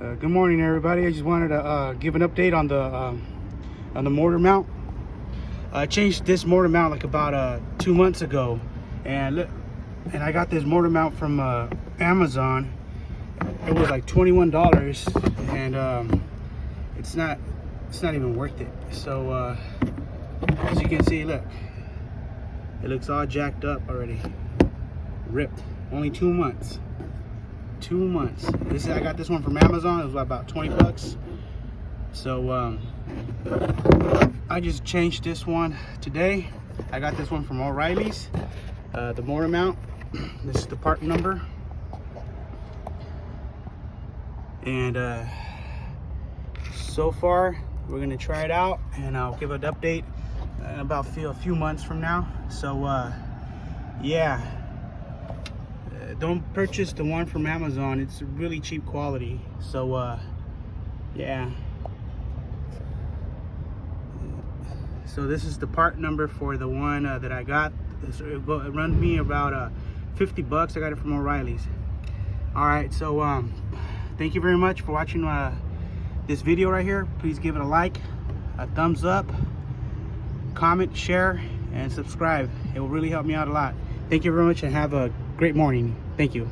Good morning, everybody. I just wanted to give an update on the mortar mount. I changed this mortar mount like about 2 months ago, and I got this mortar mount from Amazon. It was like $21, and it's not even worth it. So as you can see, look, it looks all jacked up already, ripped. Only 2 months. 2 months. I got this one from Amazon. It was about 20 bucks. So I just changed this one today. I got this one from O'Reilly's, the mortar mount. This is the part number, and so far we're gonna try it out, and I'll give an update in about a few months from now. So yeah, don't purchase the one from Amazon. It's really cheap quality. So yeah, so this is the part number for the one that I got. It runs me about 50 bucks. I got it from O'Reilly's. All right, so thank you very much for watching this video right here. Please give it a like, a thumbs up, comment, share, and subscribe. It will really help me out a lot. Thank you very much, and have a great morning. Thank you.